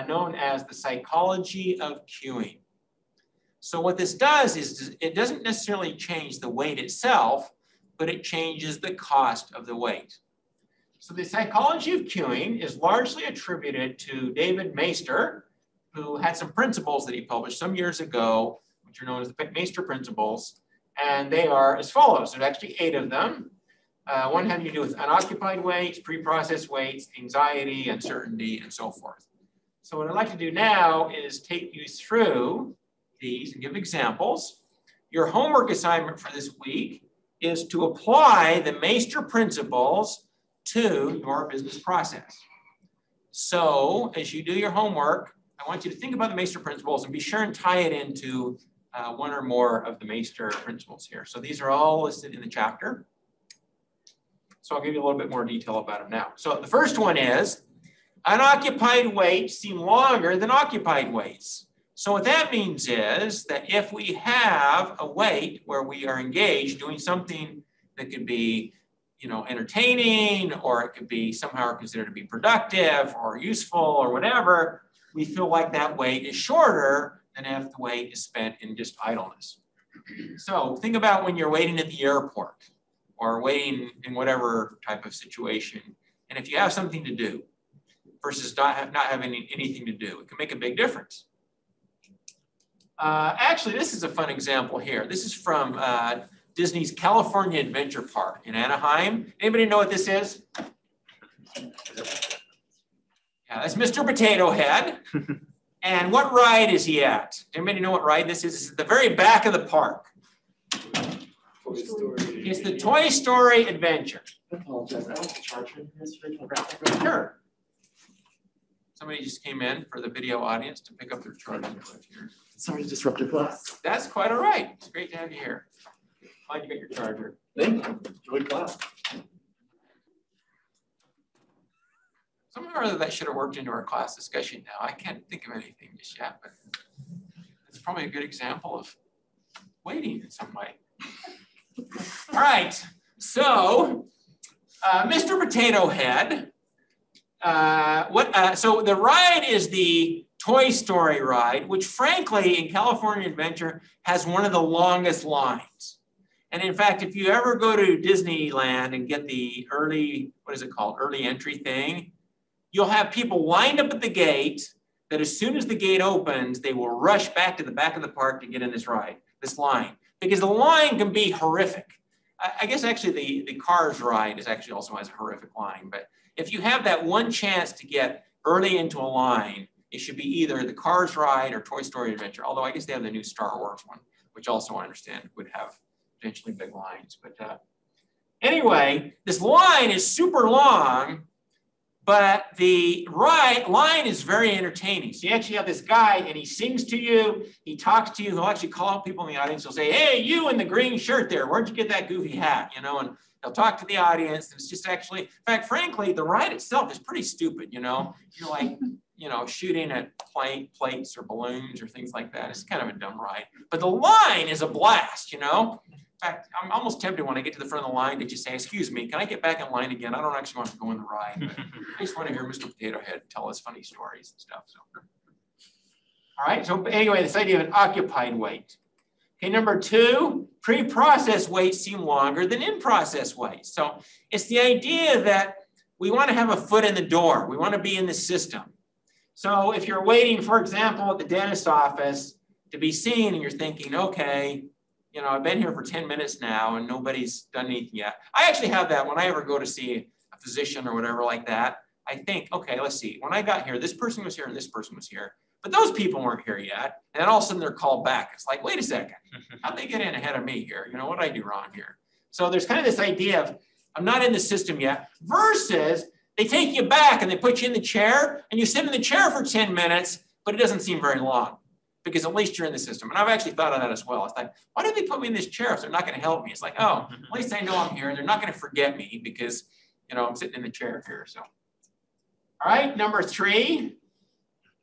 known as the psychology of queuing. So what this does is it doesn't necessarily change the wait itself, but it changes the cost of the wait. So the psychology of queuing is largely attributed to David Maister, who had some principles that he published some years ago, which are known as the Maister principles. And they are as follows. There's actually 8 of them. One having to do with unoccupied waits, preprocess waits, anxiety, uncertainty, and so forth. So what I'd like to do now is take you through these and give examples. Your homework assignment for this week is to apply the Maister principles to your business process. So as you do your homework, I want you to think about the Maister principles and be sure and tie it into one or more of the Maister principles here. So these are all listed in the chapter. So I'll give you a little bit more detail about them now. So the first one is, unoccupied waits seem longer than occupied waits. So what that means is that if we have a wait where we are engaged doing something that could be, entertaining, or it could be somehow considered to be productive or useful or whatever, we feel like that wait is shorter than if the wait is spent in just idleness. So think about when you're waiting at the airport or waiting in whatever type of situation. And if you have something to do versus not having anything to do, it can make a big difference. Actually, this is a fun example here. This is from Disney's California Adventure Park in Anaheim. Anybody know what this is? Yeah, that's Mr. Potato Head. And what ride is he at? Anybody know what ride this is? This is at the very back of the park. Toy Story. It's the Toy Story Adventure. I apologize. I want to charge for this. Sure. Somebody just came in for the video audience to pick up their charger. Sorry to disrupt your class. That's quite all right. It's great to have you here. Glad you got your charger. Thank you. Enjoy class. Somehow or other that should have worked into our class discussion now. I can't think of anything just yet, but it's probably a good example of waiting in some way. All right, so Mr. Potato Head, so the ride is the Toy Story ride, which frankly in California Adventure has one of the longest lines. And in fact, if you ever go to Disneyland and get the early, what is it called, early entry thing, you'll have people lined up at the gate that as soon as the gate opens, they will rush back to the back of the park to get in this ride, this line, because the line can be horrific. I guess actually the Cars ride is actually also has a horrific line, but if you have that one chance to get early into a line, it should be either the Cars ride or Toy Story Adventure, although I guess they have the new Star Wars one, which also I understand would have potentially big lines. But anyway, this line is super long, but the line is very entertaining. So you actually have this guy and he sings to you, he talks to you, he'll actually call out people in the audience, he'll say, hey, you in the green shirt there, where'd you get that goofy hat? You know, and he'll talk to the audience. And it's just actually, in fact, frankly, the ride itself is pretty stupid, you know? You're like, you know, shooting at plates or balloons or things like that. It's kind of a dumb ride. But the line is a blast, you know? In fact, I'm almost tempted when I get to the front of the line to just say, excuse me, can I get back in line again? I don't actually want to go in the ride. But I just want to hear Mr. Potato Head tell us funny stories and stuff. So, all right, so anyway, this idea of an occupied wait. Okay, number 2, pre-process waits seem longer than in-process waits. So it's the idea that we want to have a foot in the door. We want to be in the system. So if you're waiting, for example, at the dentist's office to be seen and you're thinking, okay, you know, I've been here for 10 minutes now and nobody's done anything yet. I actually have that when I ever go to see a physician or whatever like that. I think, okay, let's see. When I got here, this person was here and this person was here, but those people weren't here yet. And then all of a sudden they're called back. It's like, wait a second, how'd they get in ahead of me here? You know, what did I do wrong here? So there's kind of this idea of, I'm not in the system yet, versus they take you back and they put you in the chair and you sit in the chair for 10 minutes, but it doesn't seem very long, because at least you're in the system. And I've actually thought of that as well. It's like, why did they put me in this chair if they're not going to help me? It's like, oh, at least I know I'm here. They're not going to forget me because, you know, I'm sitting in the chair here. So, all right, number 3,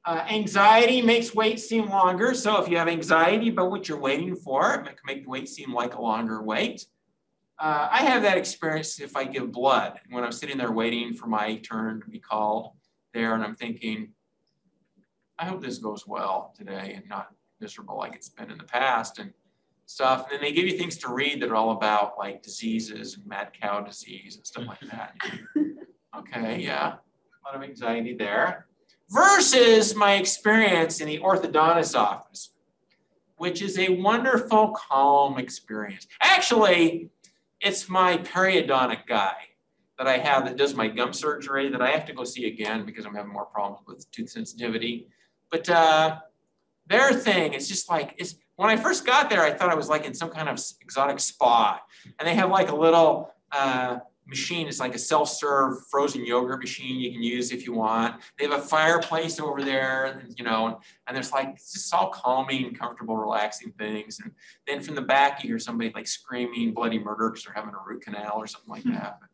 anxiety makes wait seem longer. So if you have anxiety about what you're waiting for, it can make the wait seem like a longer wait. I have that experience if I give blood. When I'm sitting there waiting for my turn to be called there, and I'm thinking, I hope this goes well today and not miserable like it's been in the past and stuff. And then they give you things to read that are all about like diseases and mad cow disease and stuff like that. Okay, yeah, a lot of anxiety there. Versus my experience in the orthodontist's office, which is a wonderful, calm experience. Actually, it's my periodontic guy that I have that does my gum surgery that I have to go see again because I'm having more problems with tooth sensitivity. But their thing, it's just like, when I first got there, I thought I was like in some kind of exotic spa. And they have like a little machine. It's like a self-serve frozen yogurt machine you can use if you want. They have a fireplace over there, you know, and there's like, it's just all calming, comfortable, relaxing things. And then from the back, you hear somebody like screaming bloody murder because they're having a root canal or something like that. But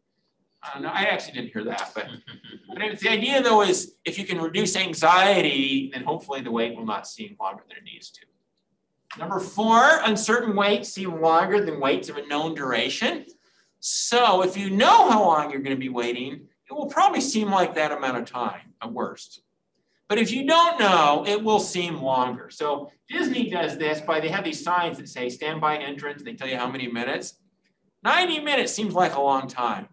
I don't know, I actually didn't hear that. But the idea though is if you can reduce anxiety, then hopefully the wait will not seem longer than it needs to. Number 4, uncertain waits seem longer than waits of a known duration. So if you know how long you're going to be waiting, it will probably seem like that amount of time at worst. But if you don't know, it will seem longer. So Disney does this by, they have these signs that say standby entrance. They tell you how many minutes. 90 minutes seems like a long time.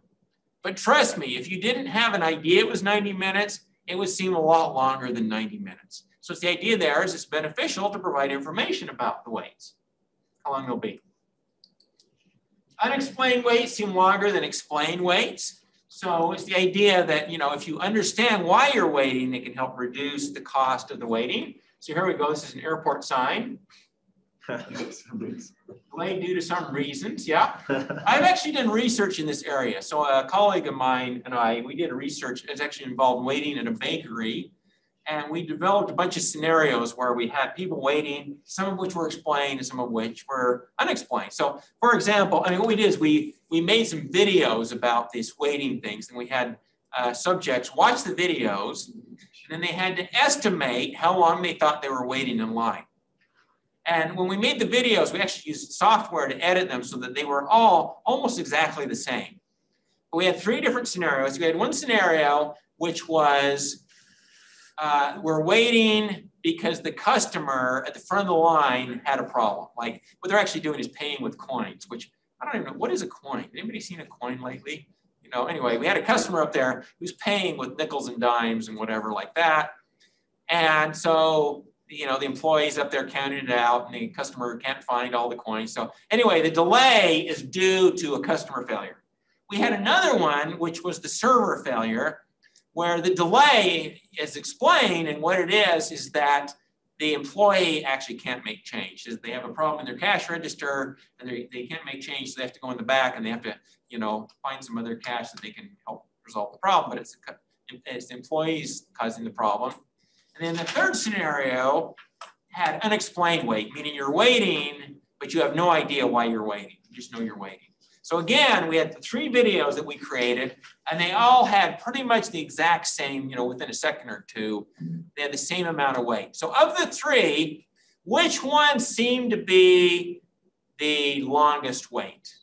But trust me, if you didn't have an idea it was 90 minutes, it would seem a lot longer than 90 minutes. So it's the idea there is it's beneficial to provide information about the waits, how long they'll be. Unexplained waits seem longer than explained waits. So it's the idea that, you know, if you understand why you're waiting, it can help reduce the cost of the waiting. So here we go. This is an airport sign. Delayed due to some reasons, yeah. I've actually done research in this area. So a colleague of mine and I, we did a research. It's actually involved waiting at a bakery. And we developed a bunch of scenarios where we had people waiting, some of which were explained and some of which were unexplained. So for example, I mean, what we did is we made some videos about these waiting things, and we had subjects watch the videos, and then they had to estimate how long they thought they were waiting in line. And when we made the videos, we actually used software to edit them so that they were all almost exactly the same. But we had 3 different scenarios. We had one scenario which was we're waiting because the customer at the front of the line had a problem. Like what they're actually doing is paying with coins, which I don't even know, what is a coin? Anybody seen a coin lately? You know, anyway, we had a customer up there who's paying with nickels and dimes and whatever like that. And so, you know, the employees up there counting it out and the customer can't find all the coins. So anyway, the delay is due to a customer failure. We had another one, which was the server failure, where the delay is explained, and what it is that the employee actually can't make change. They have a problem in their cash register and they can't make change, so they have to go in the back and they have to, you know, find some other cash that they can help resolve the problem, but it's the employees causing the problem. And then the third scenario had unexplained wait, meaning you're waiting, but you have no idea why you're waiting. You just know you're waiting. So again, we had the 3 videos that we created, and they all had pretty much the exact same, you know, within a second or 2, they had the same amount of wait. So of the 3, which one seemed to be the longest wait?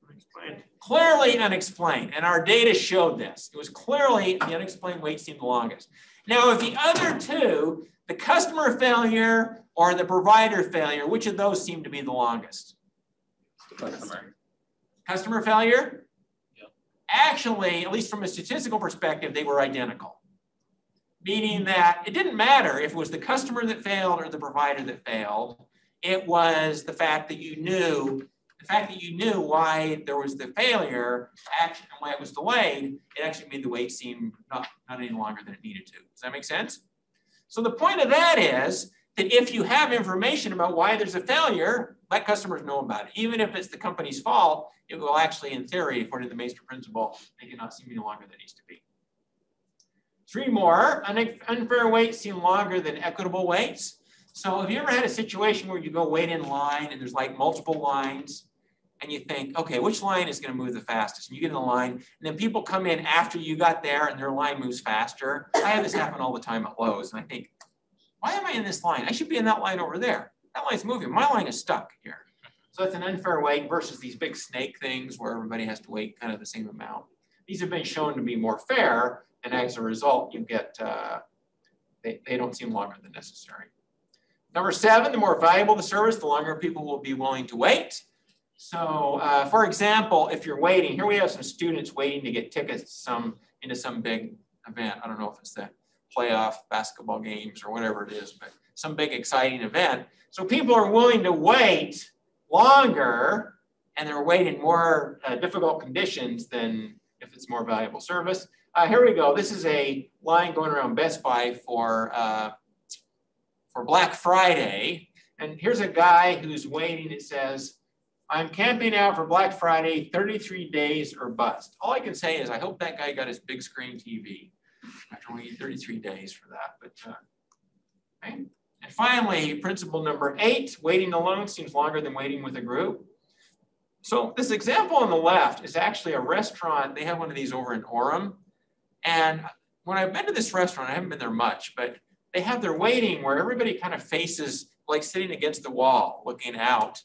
Unexplained. Clearly unexplained, and our data showed this. It was clearly the unexplained wait seemed the longest. Now, of the other 2, the customer failure or the provider failure, which of those seem to be the longest? Customer failure? Yep. Actually, at least from a statistical perspective, they were identical. Meaning that it didn't matter if it was the customer that failed or the provider that failed. It was the fact that you knew why there was the failure, and why it was delayed, it actually made the wait seem not any longer than it needed to. Does that make sense? So the point of that is that if you have information about why there's a failure, let customers know about it. Even if it's the company's fault, it will actually, in theory, according to the Meister principle, make it not seem any longer than it needs to be. 3 more. Unfair waits seem longer than equitable waits. So have you ever had a situation where you go wait in line and there's like multiple lines and you think, okay, which line is going to move the fastest? And you get in the line, and then people come in after you got there and their line moves faster. I have this happen all the time at Lowe's, and I think, why am I in this line? I should be in that line over there. That line's moving. My line is stuck here. So that's an unfair wait versus these big snake things where everybody has to wait kind of the same amount. These have been shown to be more fair, and as a result, you get, they don't seem longer than necessary. Number 7, the more valuable the service, the longer people will be willing to wait. So for example, if you're waiting, here we have some students waiting to get tickets into some big event. I don't know if it's the playoff basketball games or whatever it is, but some big exciting event. So people are willing to wait longer, and they're waiting in more difficult conditions than if it's more valuable service. Here we go. This is a line going around Best Buy for Black Friday. And here's a guy who's waiting. It says, I'm camping out for Black Friday, 33 days or bust. All I can say is I hope that guy got his big screen TV after waiting 33 days for that. But okay. And finally, principle number 8, waiting alone seems longer than waiting with a group. So this example on the left is actually a restaurant. They have one of these over in Orem. And when I've been to this restaurant, I haven't been there much, but they have their waiting where everybody kind of faces, like sitting against the wall, looking out.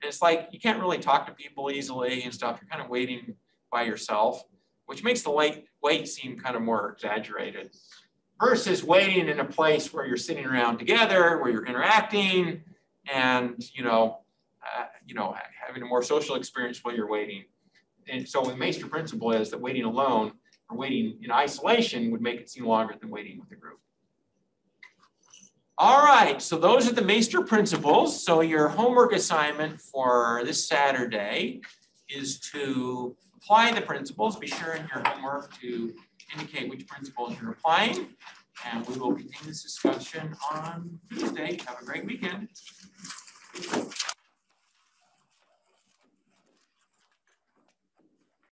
And it's like, you can't really talk to people easily and stuff. You're kind of waiting by yourself, which makes the wait seem kind of more exaggerated. Versus waiting in a place where you're sitting around together, where you're interacting, and having a more social experience while you're waiting. And so the Meister principle is that waiting alone or waiting in isolation would make it seem longer than waiting with a group. All right, so those are the Meister principles. So your homework assignment for this Saturday is to apply the principles. Be sure in your homework to indicate which principles you're applying. And we will continue this discussion on Tuesday. Have a great weekend.